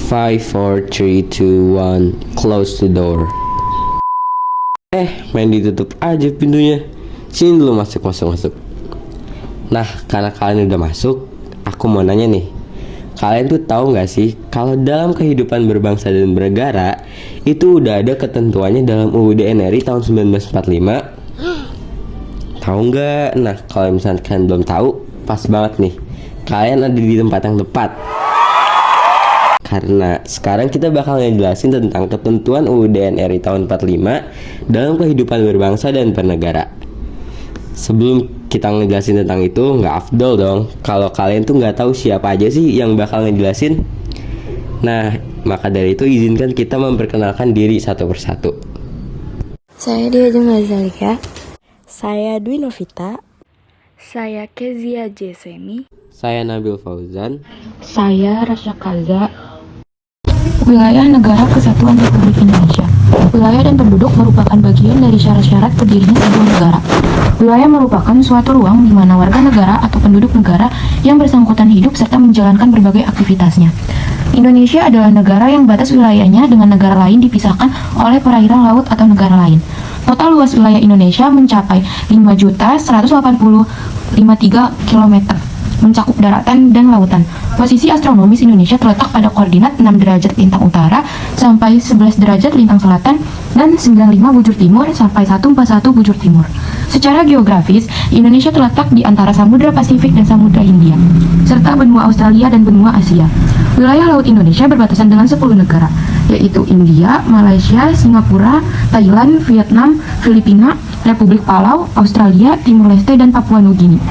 5, 4, 3, 2, 1, close the door. Main ditutup aja pintunya. Sini dulu, masuk. Nah, karena kalian udah masuk, aku mau nanya nih. Kalian tuh tahu nggak sih kalau dalam kehidupan berbangsa dan bernegara itu udah ada ketentuannya dalam UUD NRI tahun 1945? Tahu nggak? Nah, kalau misalnya kalian belum tahu, pas banget nih. Kalian ada di tempat yang tepat. Karena sekarang kita bakal ngejelasin tentang ketentuan UUD NRI tahun 45 dalam kehidupan berbangsa dan bernegara. Sebelum kita ngejelasin tentang itu, nggak afdol dong kalau kalian tuh nggak tahu siapa aja sih yang bakal ngejelasin. Nah, maka dari itu izinkan kita memperkenalkan diri satu persatu. Saya Diajeng Lazalika. Saya Dwi Novita. Saya Kezia Jesemi. Saya Nabil Fauzan. Saya Rasya Kaza. Wilayah Negara Kesatuan Republik Indonesia. Wilayah dan penduduk merupakan bagian dari syarat-syarat berdirinya sebuah negara. Wilayah merupakan suatu ruang di mana warga negara atau penduduk negara yang bersangkutan hidup serta menjalankan berbagai aktivitasnya. Indonesia adalah negara yang batas wilayahnya dengan negara lain dipisahkan oleh perairan laut atau negara lain. Total luas wilayah Indonesia mencapai 5.180.53 km, mencakup daratan dan lautan. Posisi astronomis Indonesia terletak pada koordinat 6 derajat lintang utara sampai 11 derajat lintang selatan dan 95 bujur timur sampai 141 bujur timur. Secara geografis, Indonesia terletak di antara Samudra Pasifik dan Samudra Hindia, serta benua Australia dan benua Asia. Wilayah laut Indonesia berbatasan dengan 10 negara, yaitu India, Malaysia, Singapura, Thailand, Vietnam, Filipina, Republik Palau, Australia, Timur Leste, dan Papua Nugini.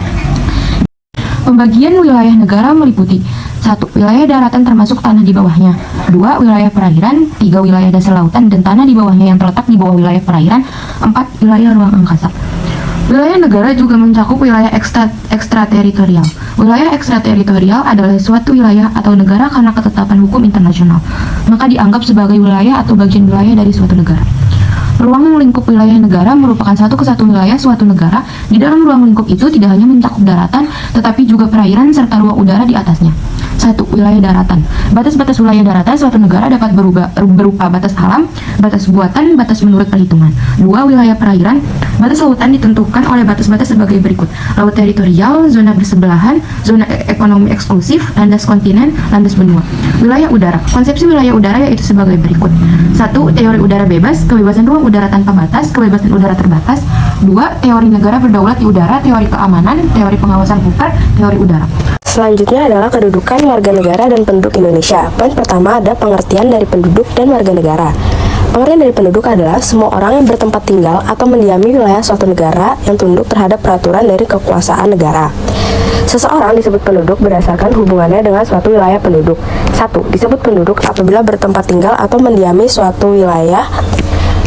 Pembagian wilayah negara meliputi 1. Wilayah daratan termasuk tanah di bawahnya. 2. Wilayah perairan. 3. Wilayah dasar lautan dan tanah di bawahnya yang terletak di bawah wilayah perairan. 4. Wilayah ruang angkasa. Wilayah negara juga mencakup wilayah ekstrateritorial. Wilayah ekstrateritorial adalah suatu wilayah atau negara karena ketetapan hukum internasional, maka dianggap sebagai wilayah atau bagian wilayah dari suatu negara. Ruang lingkup wilayah negara merupakan satu kesatuan wilayah suatu negara. Di dalam ruang lingkup itu tidak hanya mencakup daratan, tetapi juga perairan serta ruang udara di atasnya. 1. Wilayah daratan. Batas-batas wilayah daratan suatu negara dapat berupa batas alam, batas buatan, batas menurut perhitungan. 2. Wilayah perairan. Batas lautan ditentukan oleh batas-batas sebagai berikut: laut teritorial, zona bersebelahan, zona ekonomi eksklusif, landas kontinen, landas benua. Wilayah udara. Konsepsi wilayah udara yaitu sebagai berikut: 1. Teori udara bebas, kebebasan ruang udara tanpa batas, kebebasan udara terbatas. 2. Teori negara berdaulat di udara, teori keamanan, teori pengawasan ukar, teori udara. Selanjutnya adalah kedudukan warga negara dan penduduk Indonesia. Poin pertama ada pengertian dari penduduk dan warga negara. Pengertian dari penduduk adalah semua orang yang bertempat tinggal atau mendiami wilayah suatu negara yang tunduk terhadap peraturan dari kekuasaan negara. Seseorang disebut penduduk berdasarkan hubungannya dengan suatu wilayah penduduk. 1. Disebut penduduk apabila bertempat tinggal atau mendiami suatu wilayah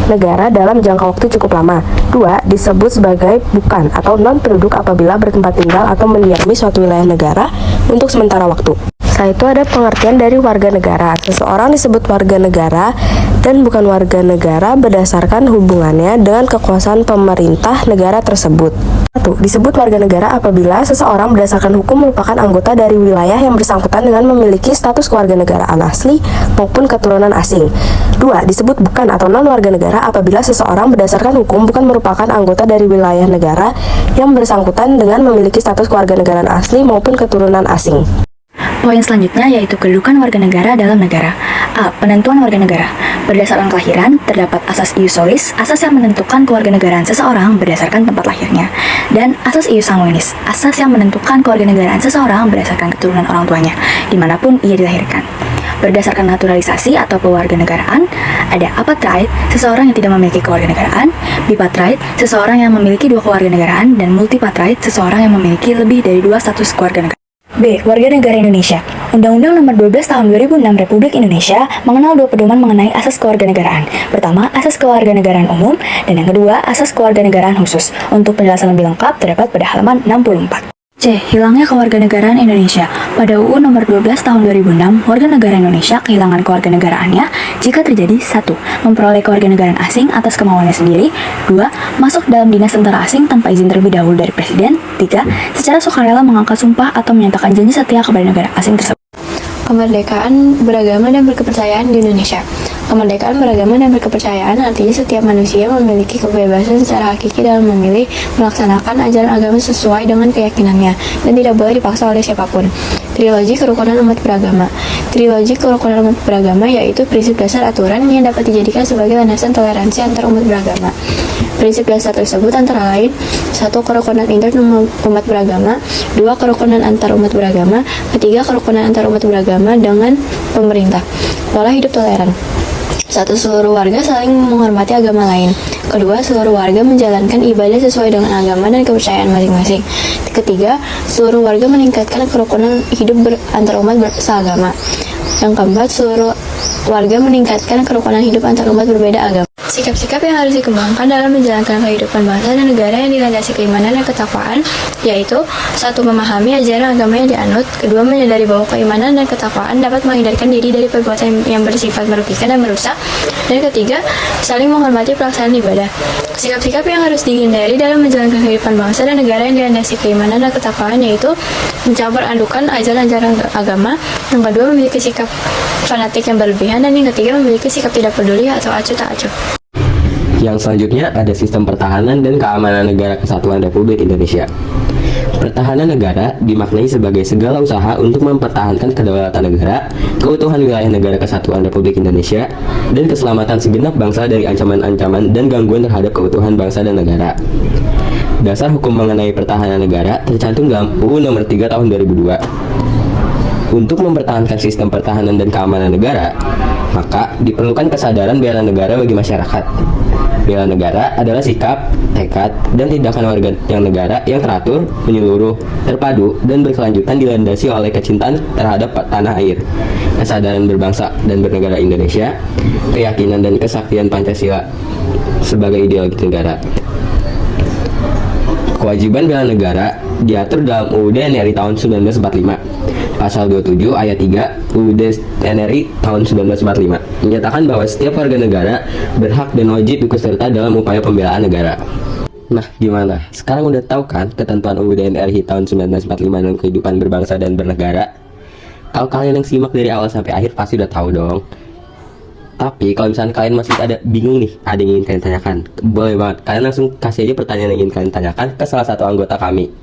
negara dalam jangka waktu cukup lama. 2. Disebut sebagai bukan atau non-penduduk apabila bertempat tinggal atau mendiami suatu wilayah negara untuk sementara waktu. Setelah itu ada pengertian dari warga negara. Seseorang disebut warga negara dan bukan warga negara berdasarkan hubungannya dengan kekuasaan pemerintah negara tersebut. 1. Disebut warga negara apabila seseorang berdasarkan hukum merupakan anggota dari wilayah yang bersangkutan dengan memiliki status kewarganegaraan asli maupun keturunan asing. 2. Disebut bukan atau non-warga negara apabila seseorang berdasarkan hukum bukan merupakan anggota dari wilayah negara yang bersangkutan dengan memiliki status kewarganegaraan asli maupun keturunan asing. Poin selanjutnya yaitu kedudukan warga negara dalam negara. A. Penentuan warga negara. Berdasarkan kelahiran, terdapat asas ius solis, asas yang menentukan kewarganegaraan seseorang berdasarkan tempat lahirnya, dan asas ius sanguinis, asas yang menentukan kewarganegaraan seseorang berdasarkan keturunan orang tuanya, dimanapun ia dilahirkan. Berdasarkan naturalisasi atau kewarganegaraan, ada apatride, seseorang yang tidak memiliki kewarganegaraan, bipatride, seseorang yang memiliki dua kewarganegaraan, dan multipatride, seseorang yang memiliki lebih dari dua status kewarganegaraan. B. Warga negara Indonesia. Undang-Undang Nomor 12 Tahun 2006 Republik Indonesia mengenal dua pedoman mengenai asas kewarganegaraan. Pertama, asas kewarganegaraan umum, dan yang kedua, asas kewarganegaraan khusus. Untuk penjelasan lebih lengkap terdapat pada halaman 64. C. Hilangnya kewarganegaraan Indonesia. Pada UU Nomor 12 Tahun 2006, warga negara Indonesia kehilangan kewarganegaraannya jika terjadi 1. Memperoleh kewarganegaraan asing atas kemauannya sendiri. 2. Masuk dalam dinas tentara asing tanpa izin terlebih dahulu dari presiden. 3. Secara sukarela mengangkat sumpah atau menyatakan janji setia kepada negara asing tersebut. Kemerdekaan beragama dan berkepercayaan di Indonesia. Kemerdekaan beragama dan berkepercayaan artinya setiap manusia memiliki kebebasan secara hakiki dalam memilih melaksanakan ajaran agama sesuai dengan keyakinannya dan tidak boleh dipaksa oleh siapapun. Trilogi kerukunan umat beragama. Trilogi kerukunan umat beragama yaitu prinsip dasar aturan yang dapat dijadikan sebagai landasan toleransi antar umat beragama. Prinsip dasar tersebut antara lain: 1. Kerukunan intern umat beragama, 2. Kerukunan antar umat beragama, 3. Kerukunan antar umat beragama dengan pemerintah. Pola hidup toleran. 1. Seluruh warga saling menghormati agama lain. 2. Seluruh warga menjalankan ibadah sesuai dengan agama dan kepercayaan masing-masing. 3. Seluruh warga meningkatkan kerukunan hidup antar umat seagama. Yang keempat, seluruh warga meningkatkan kerukunan hidup antar umat berbeda agama. Sikap-sikap yang harus dikembangkan dalam menjalankan kehidupan bangsa dan negara yang dilandasi keimanan dan ketakwaan, yaitu 1. Memahami ajaran agama yang dianut, 2. Menyadari bahwa keimanan dan ketakwaan dapat menghindarkan diri dari perbuatan yang bersifat merugikan dan merusak, dan 3. Saling menghormati pelaksanaan ibadah. Sikap-sikap yang harus dihindari dalam menjalankan kehidupan bangsa dan negara yang dilandasi keimanan dan ketakwaan, yaitu mencampur adukan ajaran-ajaran agama, yang kedua memiliki sikap fanatik yang berlebihan, dan yang ketiga memiliki sikap tidak peduli atau acuh tak acuh. Yang selanjutnya ada sistem pertahanan dan keamanan negara kesatuan Republik Indonesia. Pertahanan negara dimaknai sebagai segala usaha untuk mempertahankan kedaulatan negara, keutuhan wilayah negara kesatuan Republik Indonesia, dan keselamatan segenap bangsa dari ancaman-ancaman dan gangguan terhadap keutuhan bangsa dan negara. Dasar hukum mengenai pertahanan negara tercantum dalam UU Nomor 3 Tahun 2002. Untuk mempertahankan sistem pertahanan dan keamanan negara, maka diperlukan kesadaran bela negara bagi masyarakat. Bela negara adalah sikap, tekad, dan tindakan warga yang negara yang teratur, menyeluruh, terpadu, dan berkelanjutan dilandasi oleh kecintaan terhadap tanah air, kesadaran berbangsa dan bernegara Indonesia, keyakinan dan kesaktian Pancasila sebagai ideologi negara. Kewajiban bela negara diatur dalam UUD NRI tahun 1945. Pasal 27 ayat 3 UUD NRI tahun 1945 menyatakan bahwa setiap warga negara berhak dan wajib ikut serta dalam upaya pembelaan negara. Nah, gimana? Sekarang udah tahu kan ketentuan UUD NRI tahun 1945 dan kehidupan berbangsa dan bernegara? Kalau kalian yang simak dari awal sampai akhir pasti udah tahu dong. Tapi kalau misalnya kalian masih ada bingung nih, ada yang ingin kalian tanyakan, boleh banget, kalian langsung kasih aja pertanyaan yang ingin kalian tanyakan ke salah satu anggota kami.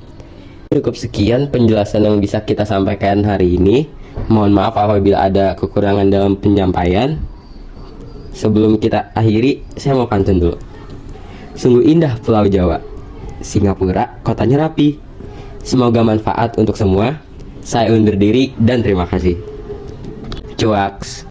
Cukup sekian penjelasan yang bisa kita sampaikan hari ini. Mohon maaf apabila ada kekurangan dalam penyampaian. Sebelum kita akhiri, saya mau pantun dulu. Sungguh indah Pulau Jawa, Singapura kotanya rapi. Semoga manfaat untuk semua. Saya undur diri dan terima kasih. Cuaks.